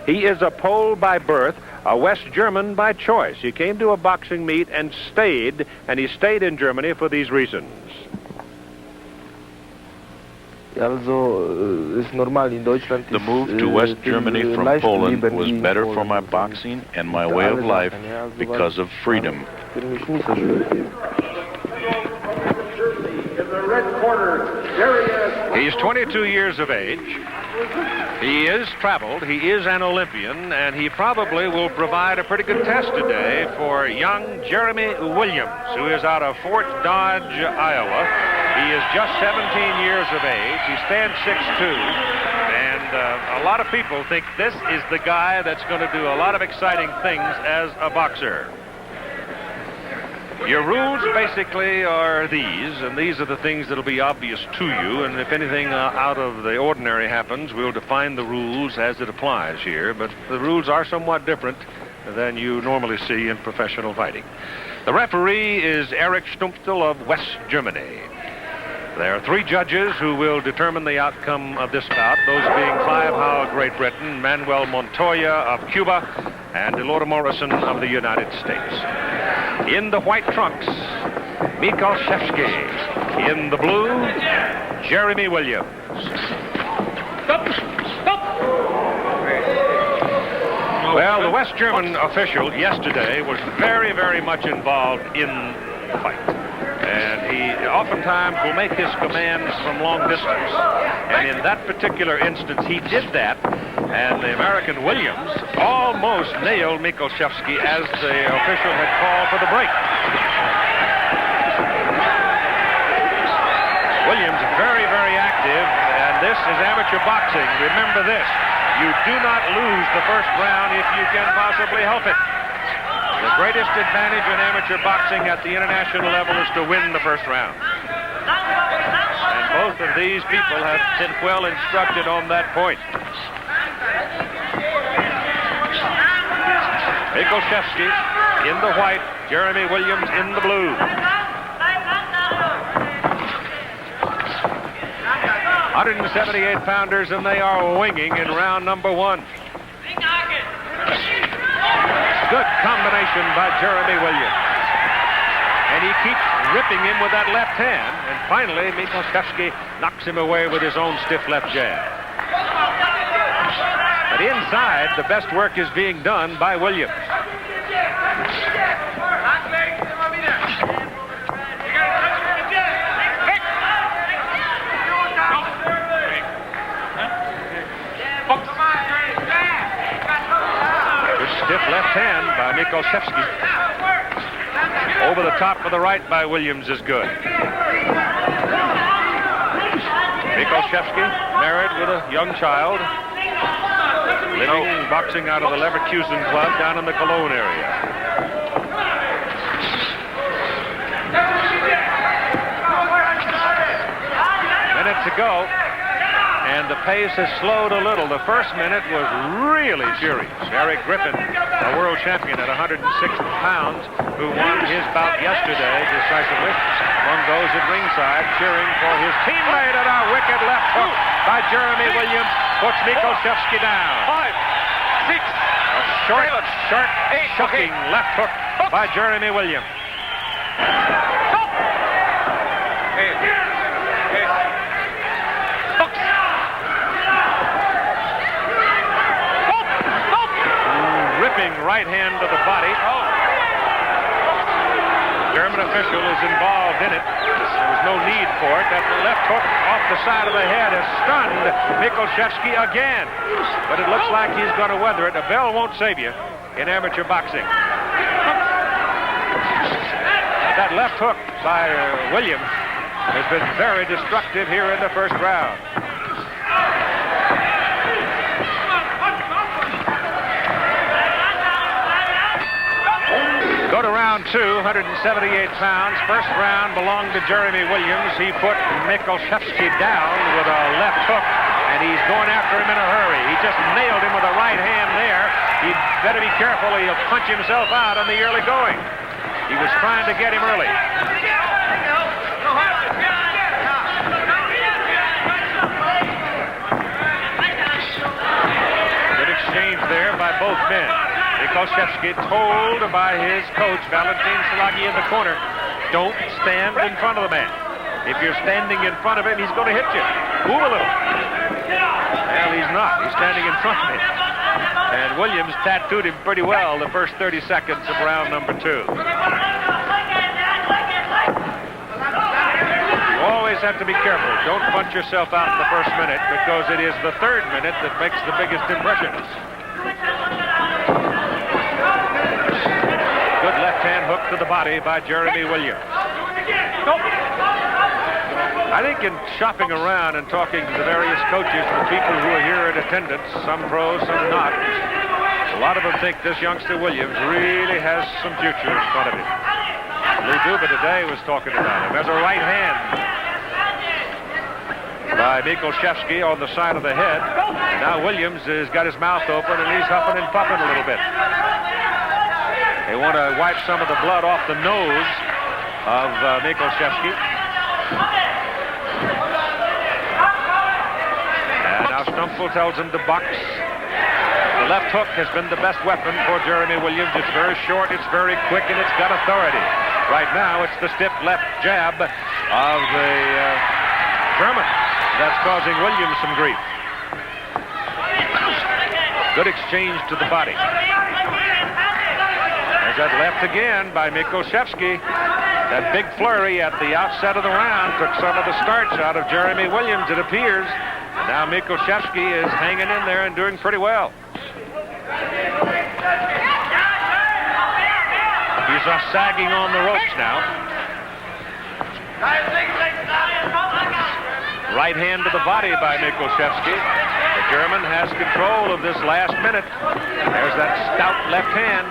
He is a Pole by birth, a West German by choice. He came to a boxing meet and stayed, and he stayed in Germany for these reasons. The move to West Germany from Poland was better for my boxing and my way of life because of freedom. In the red corner, Darius. He's 22 years of age. He is traveled, he is an Olympian, and he probably will provide a pretty good test today for young Jeremy Williams, who is out of Fort Dodge, Iowa. He is just 17 years of age. He stands 6'2", and a lot of people think this is the guy that's going to do a lot of exciting things as a boxer. Your rules basically are these, and these are the things that'll be obvious to you, and if anything out of the ordinary happens, we'll define the rules as it applies here, but the rules are somewhat different than you normally see in professional fighting. The referee is Erich Stumpftel of West Germany. There are 3 judges who will determine the outcome of this bout, those being Clive Howe of Great Britain, Manuel Montoya of Cuba, and Delora Morrison of the United States. In the white trunks, Michaleczewski. In the blue, Jeremy Williams. Well, the West German official yesterday was very, very much involved in the fight. And he oftentimes will make his commands from long distance. And in that particular instance, he did that. And the American Williams almost nailed Michaleczewski as the official had called for the break. Williams very, very active, and this is amateur boxing. Remember this, you do not lose the first round if you can possibly help it. The greatest advantage in amateur boxing at the international level is to win the first round. And both of these people have been well instructed on that point. Michaleczewski in the white, Jeremy Williams in the blue. 178 pounders, and they are winging in round number 1. Good combination by Jeremy Williams. And he keeps ripping him with that left hand. And finally, Michaleczewski knocks him away with his own stiff left jab. But inside, the best work is being done by Williams. Good stiff left hand by Michaleczewski. Over the top of the right by Williams is good. Michaleczewski, married with a young child, living boxing out of the Leverkusen club down in the Cologne area. Minute to go, and the pace has slowed a little. The first minute was really furious. Eric Griffin, a world champion at 106 pounds, who won his bout yesterday decisively, among those at ringside cheering for his teammate, at a wicked left hook by Jeremy Williams puts Michaleczewski down. 5, 6, a short, shocking left hook by Jeremy Williams. Ripping right hand to the body. German official is involved in it. There was no need for it. That left hook off the side of the head has stunned Michaleczewski again. But it looks like he's going to weather it. A bell won't save you in amateur boxing. That left hook by Williams has been very destructive here in the first round. Go to round 2, 178 pounds. First round belonged to Jeremy Williams. He put Michaleczewski down with a left hook, and he's going after him in a hurry. He just nailed him with a right hand there. He'd better be careful. He'll punch himself out on the early going. He was trying to get him early. Good exchange exchange there by both men. Michaleczewski told by his coach, Valentin Salagi, in the corner, don't stand in front of the man. If you're standing in front of him, he's going to hit you. Move a little. Well, he's not. He's standing in front of him. And Williams tattooed him pretty well the first 30 seconds of round number 2. You always have to be careful. Don't punch yourself out in the first minute, because it is the third minute that makes the biggest impression. Good left-hand hook to the body by Jeremy Williams. I think in shopping around and talking to the various coaches and people who are here in attendance, some pros, some not, a lot of them think this youngster Williams really has some future in front of him. Lou Duba today was talking about him. There's a right hand by Michaleczewski on the side of the head. And now Williams has got his mouth open and he's huffing and puffing a little bit. They want to wipe some of the blood off the nose of Michaleczewski. Now Stumpfel tells him to box. The left hook has been the best weapon for Jeremy Williams. It's very short, it's very quick, and it's got authority. Right now, it's the stiff left jab of the German that's causing Williams some grief. Good exchange to the body. There's that left again by Michaleczewski. That big flurry at the outset of the round took some of the starch out of Jeremy Williams, it appears. Now Michaleczewski is hanging in there and doing pretty well. He's sagging on the ropes now. Right hand to the body by Michaleczewski. The German has control of this last minute. There's that stout left hand.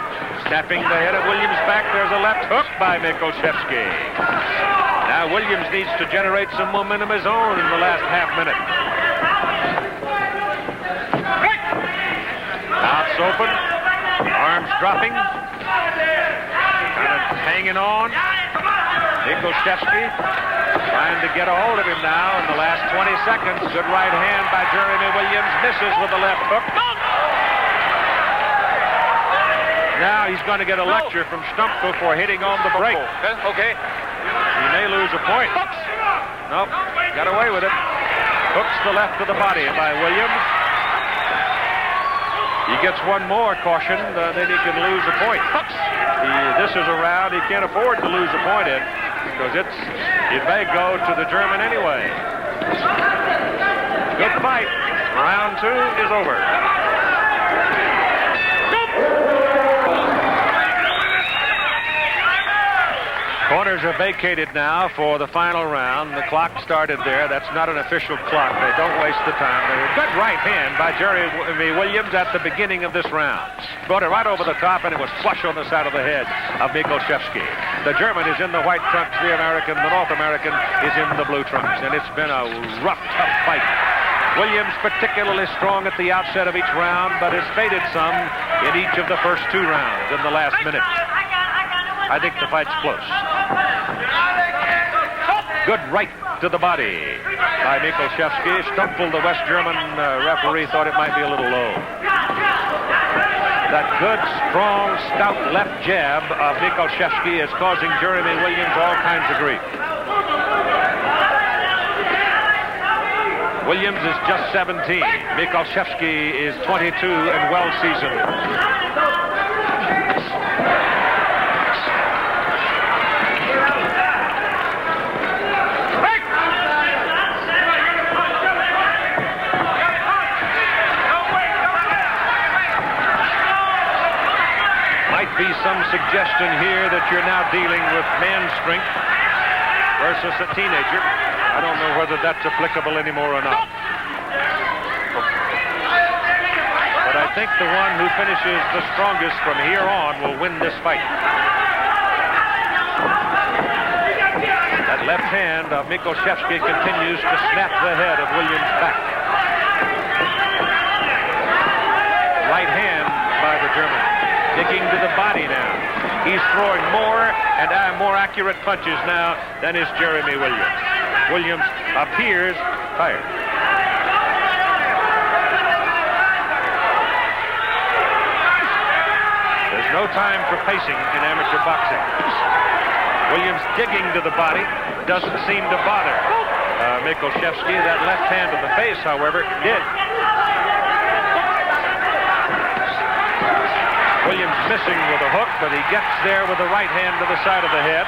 Snapping the head of Williams back. There's a left hook by Michaleczewski. Now Williams needs to generate some momentum of his own in the last half minute. Mouth's open. Arms dropping. Kind of hanging on. Michaleczewski trying to get a hold of him now in the last 20 seconds. Good right hand by Jeremy Williams. Misses with the left hook. Now he's going to get a lecture from Stumpfel for hitting on the break. Okay. He may lose a point. Nope, got away with it. Hooks the left of the body by Williams. He gets one more caution, then he can lose a point. This is a round he can't afford to lose a point in, because it may go to the German anyway. Good fight. Round 2 is over. Corners are vacated now for the final round. The clock started there. That's not an official clock. They don't waste the time. Good right hand by Jeremy Williams at the beginning of this round. Brought it right over the top, and it was flush on the side of the head of Michaleczewski. The German is in the white trunks. The North American, is in the blue trunks. And it's been a rough, tough fight. Williams particularly strong at the outset of each round, but has faded some in each of the first 2 rounds in the last minute. I think the fight's close. Good right to the body by Michaleczewski. Stumpfel, the West German referee, thought it might be a little low. That good, strong, stout left jab of Michaleczewski is causing Jeremy Williams all kinds of grief. Williams is just 17. Michaleczewski is 22 and well seasoned. Be some suggestion here that you're now dealing with man strength versus a teenager. I don't know whether that's applicable anymore or not. But I think the one who finishes the strongest from here on will win this fight. That left hand of Michaleczewski continues to snap the head of Williams back. Right hand by the German. Digging to the body now. He's throwing more and more accurate punches now than is Jeremy Williams. Williams appears tired. No time for pacing in amateur boxing. Williams digging to the body. Doesn't seem to bother Michaleczewski. That left hand to the face, however, did. Williams missing with a hook, but he gets there with the right hand to the side of the head.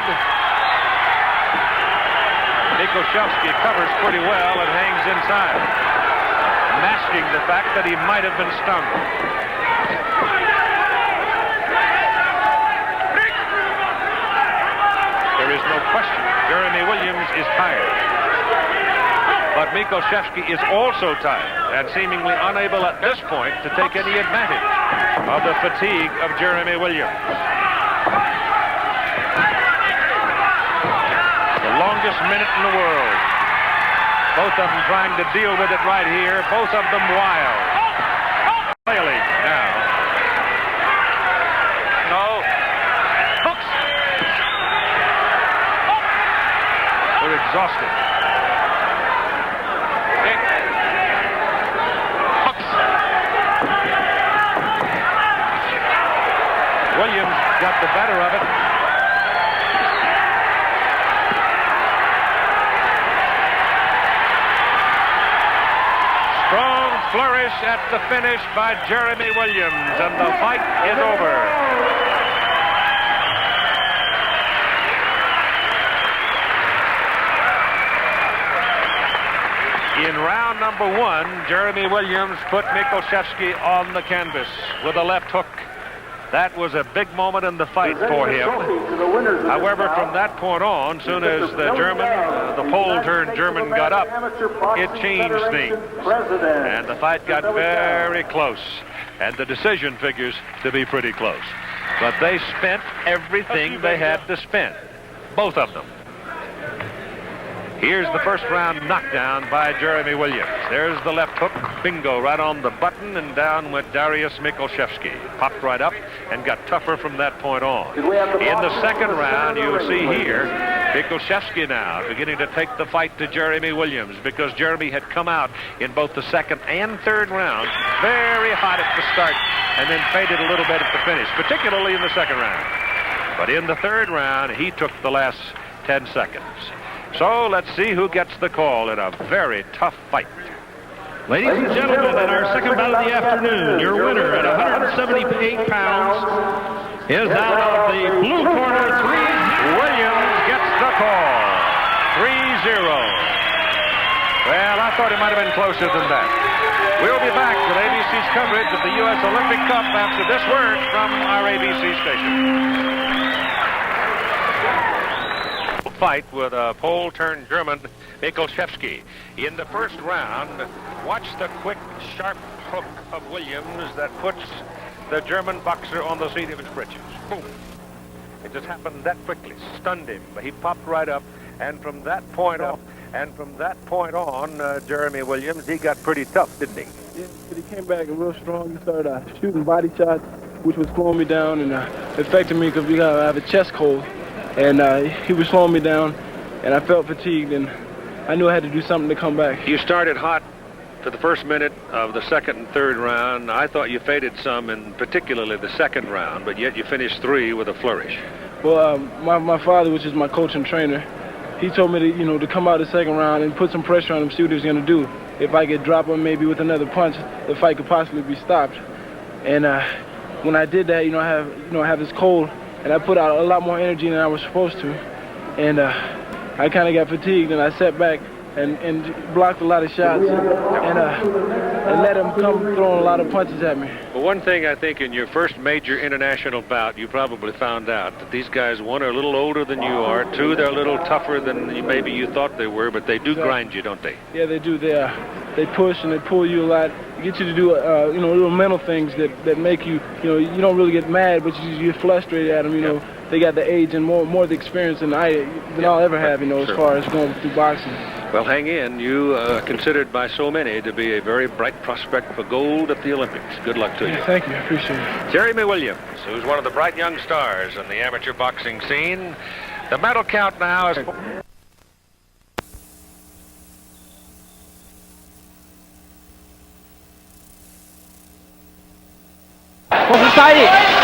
Michaleczewski covers pretty well and hangs inside, masking the fact that he might have been stunned. There is no question Jeremy Williams is tired. But Michaleczewski is also tired and seemingly unable at this point to take any advantage of the fatigue of Jeremy Williams. The longest minute in the world. Both of them trying to deal with it right here. Both of them wild. Clearly now. No. Hooks. They're exhausted. Williams got the better of it. Strong flourish at the finish by Jeremy Williams, and the fight is over. In round number one, Jeremy Williams put Michaleczewski on the canvas with a left hook. That was a big moment in the fight for him. However, from that point on, soon as the pole-turned German got up, it changed things. And the fight got very close. And the decision figures to be pretty close. But they spent everything they had to spend. Both of them. Here's the first round knockdown by Jeremy Williams. There's the left hook. Bingo, right on the button, and down went Darius Michaleczewski. Popped right up and got tougher from that point on. In the second round, you'll see here, Michaleczewski now beginning to take the fight to Jeremy Williams, because Jeremy had come out in both the second and third round very hot at the start and then faded a little bit at the finish, particularly in the second round. But in the third round, he took the last 10 seconds. So let's see who gets the call in a very tough fight. Ladies and gentlemen, in our second bout of the afternoon, your winner at 178 pounds is out of the blue corner, Williams gets the call. 3-0. Well, I thought it might have been closer than that. We'll be back with ABC's coverage of the U.S. Olympic Cup after this word from our ABC station. Fight with a pole-turned German, Michaleczewski. In the first round, watch the quick, sharp hook of Williams that puts the German boxer on the seat of his britches. Boom. It just happened that quickly. Stunned him. But he popped right up, and from that point on, Jeremy Williams, he got pretty tough, didn't he? Yeah, but he came back real strong. He started shooting body shots, which was slowing me down and affecting me because I have a chest cold. And he was slowing me down, and I felt fatigued, and I knew I had to do something to come back. You started hot for the first minute of the second and third round. I thought you faded some in particularly the second round, but yet you finished 3 with a flourish. Well, my father, which is my coach and trainer, he told me to come out the second round and put some pressure on him, see what he was going to do. If I could drop him maybe with another punch, the fight could possibly be stopped. And when I did that, I have this cold. And I put out a lot more energy than I was supposed to. And I kind of got fatigued, and I sat back and blocked a lot of shots and let him come throwing a lot of punches at me. Well, one thing I think in your first major international bout, you probably found out that these guys, one, are a little older than you are. 2, they're a little tougher than maybe you thought they were, but they do grind you, don't they? Yeah, they do. They push and they pull you a lot. Get you to do little mental things that make you you don't really get mad, but you get frustrated at them. They got the age and more the experience than I'll ever have, as far as going through boxing. Well, hang in. You are considered by so many to be a very bright prospect for gold at the Olympics. Good luck to you. Thank you. I appreciate it. Jeremy Williams, who's one of the bright young stars in the amateur boxing scene. The medal count now is... Society.